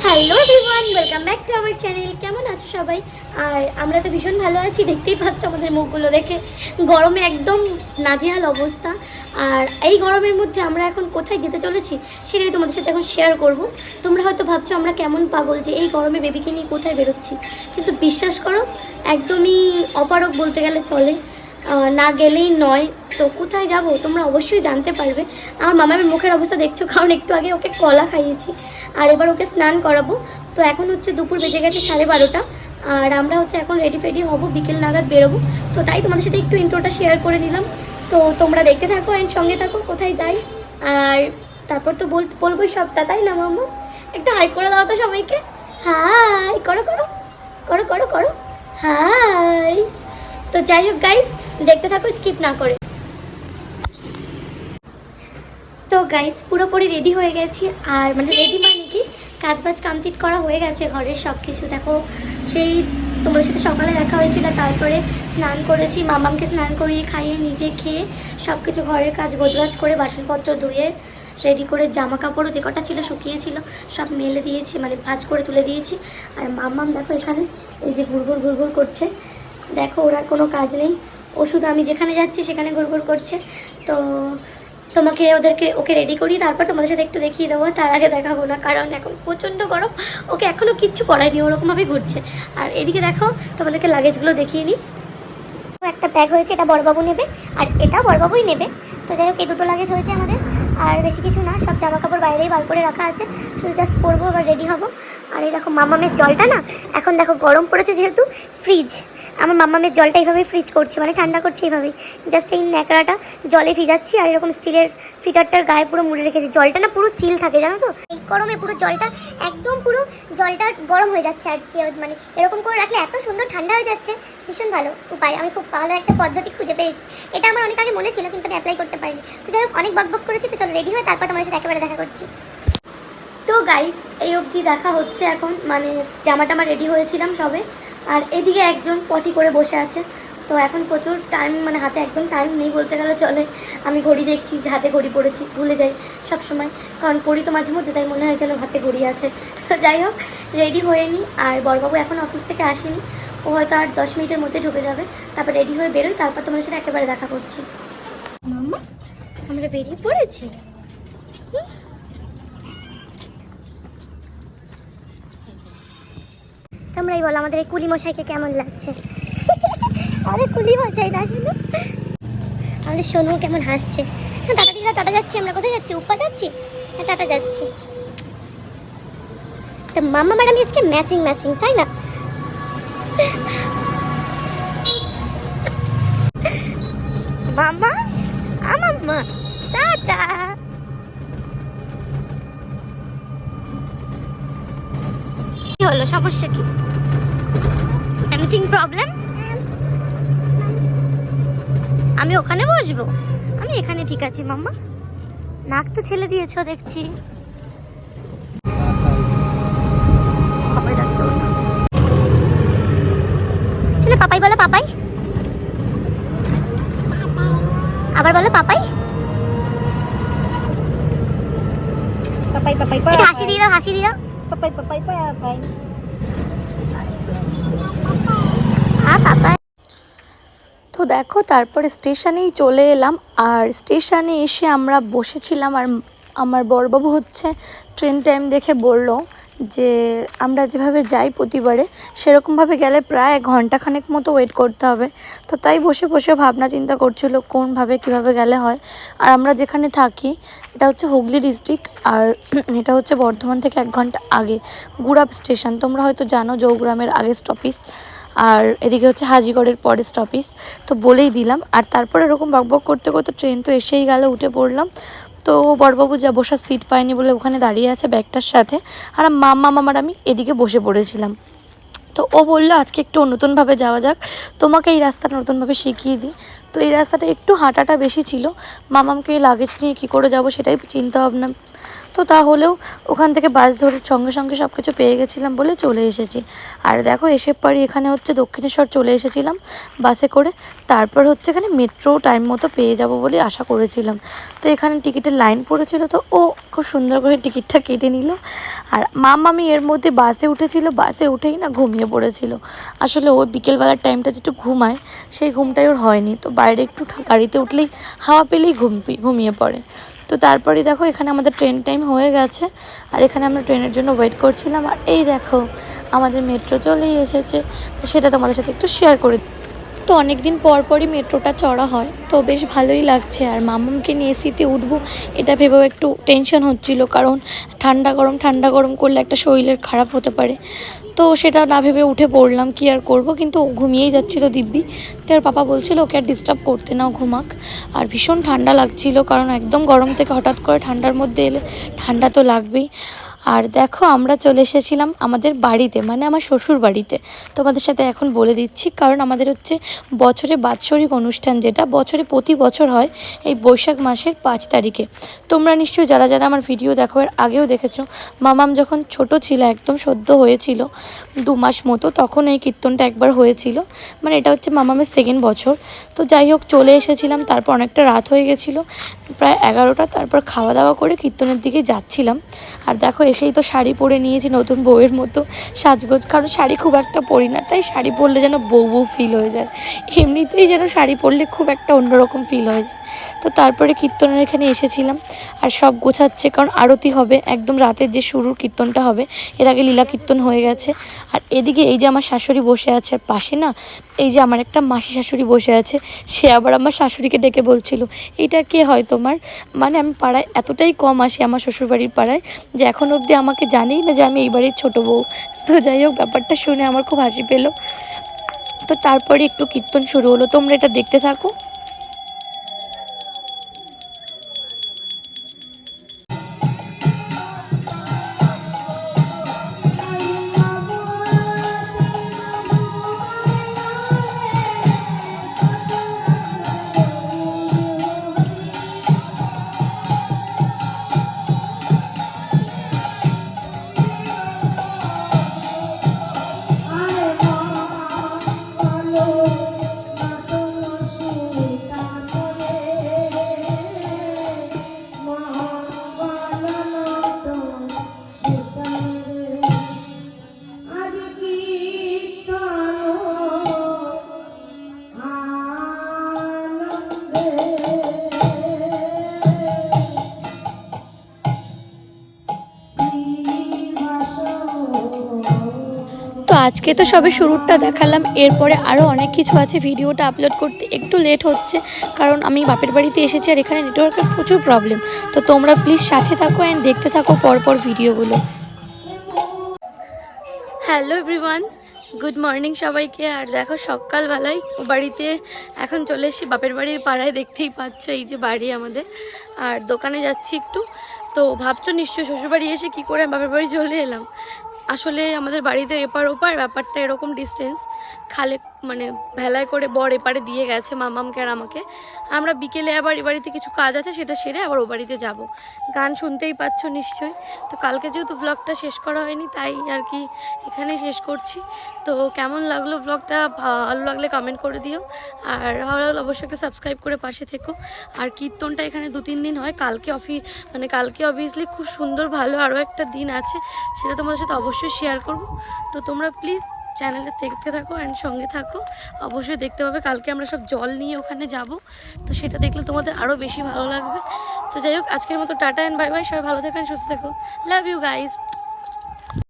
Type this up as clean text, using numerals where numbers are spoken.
Hello everyone, welcome back to our channel. কেমন আছো সবাই? আর আমরা তো ভীষণ ভালো আছি, দেখতেই পাচ্ছ আমাদের মুখগুলো দেখে। গরমে একদম নাজেহাল অবস্থা। আর এই গরমের মধ্যে আমরা এখন কোথায় যেতে চলেছি সেটাই তোমাদের সাথে এখন শেয়ার করব। তোমরা হয়তো ভাবছো আমরা কেমন পাগল যে এই গরমে বেবিকে নিয়ে কোথায় বেরোচ্ছি, কিন্তু বিশ্বাস করো একদমই অপারক বলতে গেলে চলে, না গেলেই নয়। তো কোথায় যাব তোমরা অবশ্যই জানতে পারবে। আমার মামার মুখের অবস্থা দেখছো, কারণ একটু আগে ওকে কলা খাইয়েছি আর এবার ওকে স্নান করাবো। তো এখন হচ্ছে দুপুর বেজে গেছে 12:30, আর আমরা হচ্ছে এখন রেডি ফেডি হবো, বিকেল নাগাদ বেরোবো। তো তাই তোমাদের সাথে একটু ইন্ট্রোটা শেয়ার করে নিলাম। তো তোমরা দেখতে থাকো অ্যান্ড সঙ্গে থাকো কোথায় যাই। আর তারপর তো বলবোই সবটা, তাই না মাম্মা? একটু হাই করে দাও তো সবাইকে। হাই করো করো করো করো করো হাই। তো যাই হোক গাইস, দেখতে থাকো স্কিপ না করে। তো গাইস পুরোপুরি রেডি হয়ে গেছি, আর মানে রেডি মানে কি কাজবাজ কমপ্লিট করা হয়ে গেছে ঘরের সব কিছু। দেখো সেই তোমাদের সাথে সকালে দেখা হয়েছিল, তারপরে স্নান করেছি, মামামকে স্নান করিয়ে খাইয়ে নিজে খেয়ে সব কিছু ঘরের কাজ গোছগাছ করে বাসনপত্র ধুয়ে রেডি করে জামা কাপড়ও যে কটা ছিল শুকিয়েছিল সব মেলে দিয়েছি, মানে ভাঁজ করে তুলে দিয়েছি। আর মামাম দেখো এখানে এই যে ঘুরঘুর ঘুরঘুর করছে, দেখো ওর আর কোনো কাজ নেই, ও শুধু আমি যেখানে যাচ্ছি সেখানে ঘুরঘুর করছে। তো তোমাকে ওকে রেডি করি, তারপর তোমাদের সাথে একটু দেখিয়ে দেবো। তার আগে দেখাবো না, কারণ এখন প্রচণ্ড গরম, ওকে এখনও কিচ্ছু করায়নি, ওরকমভাবে ঘুরছে। আর এদিকে দেখো তোমাদেরকে লাগেজগুলো দেখিয়ে নিই। একটা ব্যাগ হয়েছে, এটা বড়বাবু নেবে আর এটা বড়বাবুই নেবে। তো যাই হোক এই দুটো লাগেজ হয়েছে আমাদের, আর বেশি কিছু না, সব জামা কাপড় বাইরেই বার করে রাখা আছে, শুধু জাস্ট পরবো আবার রেডি হবো। আর এই দেখো মামামের জলটা না, এখন দেখো গরম পড়েছে যেহেতু ফ্রিজ, আমার মামামের জলটা এইভাবেই ফ্রিজ করছি, মানে ঠান্ডা করছি এইভাবেই, জাস্ট এই ন্যাকড়াটা জলে ভিজাচ্ছি আর এরকম স্টিলের ফিটারটার গায়ে পুরো মুড়ে রেখেছি। জলটা না পুরো চিল থাকে জানো তো, এই গরমে পুরো জলটা একদম পুরো জলটা গরম হয়ে যাচ্ছে, আর মানে এরকম করে রাখলে এত সুন্দর ঠান্ডা হয়ে যাচ্ছে, ভীষণ ভালো উপায়। আমি খুব ভালো একটা পদ্ধতি খুঁজে পেয়েছি, এটা আমার অনেক আগে মনে ছিল কিন্তু আমি অ্যাপ্লাই করতে পারিনি। তো যাই হোক অনেক বকবক করেছি, তো চলো রেডি হয়ে তারপর তোমার সাথে একেবারে দেখা করছি। তো গাইস এই অবধি দেখা হচ্ছে, এখন মানে জামাটা আমার রেডি হয়েছিলাম সবে, আর এদিকে একজন পটি করে বসে আছে। তো এখন প্রচুর টাইম, মানে হাতে একদম টাইম নেই বলতে গেলে চলে। আমি ঘড়ি দেখছি যে হাতে ঘড়ি পড়েছি, ভুলে যাই সব সময়, কারণ পড়ি তো মাঝে মধ্যে, তাই মনে হয় কেন হাতে ঘড়ি আছে। তো যাই হোক রেডি হয়ে নিই, আর বড়বাবু এখন অফিস থেকে আসেনি, ও হয়তো আর 10 মিনিটের মধ্যে ঢুকে যাবে, তারপর রেডি হয়ে বেরোই, তারপর তোমাদের সাথে একেবারে দেখা করছি। মাম্মা আমরা বেরিয়ে পড়েছি। তোমরাই বলো আমাদের এই কুলি মশাইকে কেমন লাগছে? আমাদের কুলি মশাই না শুনো, আমাদের সোনু কেমন হাসছে। টাটা দিদা, টাটা যাচ্ছি। আমরা কোথায় যাচ্ছি? উপা যাচ্ছি, হ্যাঁ টাটা যাচ্ছি। তো মাম্মা ম্যাডাম আজকে ম্যাচিং ম্যাচিং, তাই না? মাম্মা মাম্মা টাটা। কি হলো, সমস্যা কি? Anything problem? আমি ওখানে বসবো? আমি এখানে ঠিক আছি মাম্মা। নাক তো ছেলে দিয়েছো দেখছি। পাপাই বলো, পাপাই আবার বলো, পাপাই পাপাই পাপাই হাসি দিও, হাসি দিও, পাপাই পাপাই পাপাই। পাপাই। তো দেখো তারপরে স্টেশনেই চলে এলাম, আর স্টেশনে এসে আমরা বসেছিলাম, আর আমার বড়বাবু হচ্ছে ট্রেন টাইম দেখে বলল যে আমরা যেভাবে যাই প্রতিবারে সেরকমভাবে গেলে প্রায় ঘন্টাখানেক মতো ওয়েট করতে হবে। তো তাই বসে বসে ভাবনা চিন্তা করছিল কোনভাবে কিভাবে গেলে হয়। আর আমরা যেখানে থাকি এটা হচ্ছে হুগলি ডিস্ট্রিক্ট, আর এটা হচ্ছে বর্ধমান থেকে 1 ঘন্টা আগে গুড়াপ স্টেশন, তোমরা হয়তো জানো জৌগ্রামের আগে স্টপিস, আর এদিকে হচ্ছে হাজিগড়ের পরে স্টপিস। তো বলেই দিলাম, আর তারপরে এরকম বকবক করতে করতে ট্রেন তো এসেই গেল, উঠে পড়লাম। তো বড়বাবু যা বসার সিট পায়নি বলে ওখানে দাঁড়িয়ে আছে ব্যাগটার সাথে, আর মামার আমি এদিকে বসে পড়েছিলাম। তো ও বললো আজকে একটু নতুনভাবে যাওয়া যাক, তোমাকে এই রাস্তাটা নতুনভাবে শিখিয়ে দিই। তো এই রাস্তাটা একটু হাঁটাটা বেশি ছিল, মামামকে এই লাগেজ নিয়ে কী করে যাব সেটাই চিন্তা ভাবনা তো তাহলেও ওখান থেকে বাস ধরে সঙ্গে সঙ্গে সব কিছু পেয়ে গেছিলাম বলে চলে এসেছি। আর দেখো এসে পরে এখানে হচ্ছে দক্ষিণেশ্বর চলে এসেছিলাম বাসে করে। তারপর হচ্ছে এখানে মেট্রো টাইম মতো পেয়ে যাব বলে আশা করেছিলাম। তো এখানে টিকিটের লাইন পড়েছিল, তো ও খুব সুন্দর করে টিকিটটা কেটে নিল। আর মামি এর মধ্যে বাসে উঠেছিল, বাসে উঠেই না ঘুমিয়ে পড়েছিল। আসলে ও বিকেলবেলার টাইমটা যেটু ঘুমায় সেই ঘুমটাই ওর হয়নি, তো বাইরে একটু গাড়িতে উঠলেই হাওয়া পেলেই ঘুমিয়ে পড়ে। তো তারপরে দেখো এখানে আমাদের ট্রেন টাইম হয়ে গেছে, আর এখানে আমরা ট্রেনের জন্য ওয়েট করছিলাম। আর এই দেখো আমাদের মেট্রো চলেই এসেছে, তো সেটা তোমাদের সাথে একটু শেয়ার করে। তো অনেক দিন পরই মেট্রোটা চড়া হয়, তো বেশ ভালোই লাগছে। আর মামামকে নিয়ে এসিতে উঠবো এটা ভেবেও একটু টেনশন হচ্ছিল, কারণ ঠান্ডা গরম করলে একটা শরীরের খারাপ হতে পারে। তো সেটা না ভেবে উঠে পড়লাম, কি আর করব। কিন্তু ও ঘুমিয়েই যাচ্ছিলো দিব্যি। তো আর পাপা বলছিল ওকে আর ডিস্টার্ব করতে নাও, ঘুমাক। আর ভীষণ ঠান্ডা লাগছিল, কারণ একদম গরম থেকে হঠাৎ করে ঠান্ডার মধ্যে এলে ঠান্ডা তো লাগবেই। আর দেখো আমরা চলে এসেছিলাম আমাদের বাড়িতে, মানে আমার শ্বশুর বাড়িতে। তোমাদের সাথে এখন বলে দিচ্ছি, কারণ আমাদের হচ্ছে বছরে বাৎসরিক অনুষ্ঠান, যেটা বছরে প্রতি বছর হয় এই বৈশাখ মাসের 5 তারিখে। তোমরা নিশ্চয়ই যারা যারা আমার ভিডিও দেখো এর আগেও দেখেছো, মামাম যখন ছোট ছিল, একদম সদ্য হয়েছিল 2 মাস মতো, তখন এই কীর্তনটা একবার হয়েছিল। মানে এটা হচ্ছে মামামের 2nd বছর। তো যাই হোক চলে এসেছিলাম, তারপর অনেকটা রাত হয়ে গেছিলো, প্রায় 11টা। তারপর খাওয়া দাওয়া করে কীর্তনের দিকে যাচ্ছিলাম। আর দেখো এসেই তো শাড়ি পরে নিয়েছি নতুন বউয়ের মতো সাজগোজ, কারণ শাড়ি খুব একটা পরি না, তাই শাড়ি পরলে যেন বউ ফিল হয়ে যায়। এমনিতেই যেন শাড়ি পরলে খুব একটা অন্যরকম ফিল হয়ে যায়। তো তারপরে কীর্তনের এখানে এসেছিলাম, আর সব গোছাচ্ছে, কারণ আরতি হবে একদম রাতের যে শুরুর কীর্তনটা হবে, এর আগে লীলা কীর্তন হয়ে গেছে। আর এদিকে এই যে আমার শাশুড়ি বসে আছে, আর পাশে না এই যে আমার একটা মাসি শাশুড়ি বসে আছে, সে আবার আমার শাশুড়িকে ডেকে বলছিল এইটা কে হয় তোমার। মানে আমি পাড়ায় এতটাই কম আসি আমার শ্বশুরবাড়ির পাড়ায়, যে এখন অবধি আমাকে জানেই না যে আমি এই বাড়ির ছোটো বউ। তো যাই হোক ব্যাপারটা শুনে আমার খুব হাসি পেল। তো তারপরে একটু কীর্তন শুরু হলো, তোমরা এটা দেখতে থাকো। তো আজকে তো সবে শুরুটা দেখালাম, এরপরে আরও অনেক কিছু আছে। ভিডিওটা আপলোড করতে একটু লেট হচ্ছে, কারণ আমি বাপের বাড়িতে এসেছি, আর এখানে নেটওয়ার্কের প্রচুর প্রবলেম। তো তোমরা প্লিজ সাথে থাকো অ্যান্ড দেখতে থাকো পরপর ভিডিওগুলো। হ্যালো এভরিওয়ান, গুড মর্নিং সবাইকে। আর দেখো সকালবেলায় বাড়িতে এখন চলে এসেছি বাপের বাড়ির পাড়ায়, দেখতেই পাচ্ছ এই যে বাড়ি আমাদের। আর দোকানে যাচ্ছি একটু। তো ভাবছো নিশ্চয়ই শ্বশুরবাড়ি এসে কী করে বাপের বাড়ি চলে এলাম। আসলে আমাদের বাড়িতে এপার ওপার ব্যাপারটা এরকম ডিস্টেন্স, খালে মানে ভেলায় করে বর এপারে দিয়ে গেছে মামামকে আর আমাকে। আমরা বিকেলে আবার এ বাড়িতে কিছু কাজ আছে, সেটা সেরে আবার ও বাড়িতে যাব। গান শুনতেই পাচ্ছ নিশ্চয়ই। তো কালকে যেহেতু ব্লগটা শেষ করা হয়নি, তাই আর কি এখানেই শেষ করছি। তো কেমন লাগলো ব্লগটা, ভালো লাগলে কমেন্ট করে দিও, আর ভালো লাগলে অবশ্যই একটা সাবস্ক্রাইব করে পাশে থেকো। আর কীর্তনটা এখানে 2-3 দিন হয়, কালকে অবভিয়াসলি খুব সুন্দর ভালো আরও একটা দিন আছে, সেটা তোমাদের সাথে অবশ্যই শেয়ার করব। তো তোমরা প্লিজ চ্যানেলে দেখতে থাকো অ্যান্ড সঙ্গে থাকো। অবশ্যই দেখতে পাবে কালকে আমরা সব জল নিয়ে ওখানে যাব, তো সেটা দেখলে তোমাদের আরও বেশি ভালো লাগবে। তো যাই হোক আজকের মতো টাটা অ্যান্ড বাই বাই, সবাই ভালো থাকেন, সুস্থ থেকো, লাভ ইউ গাইজ।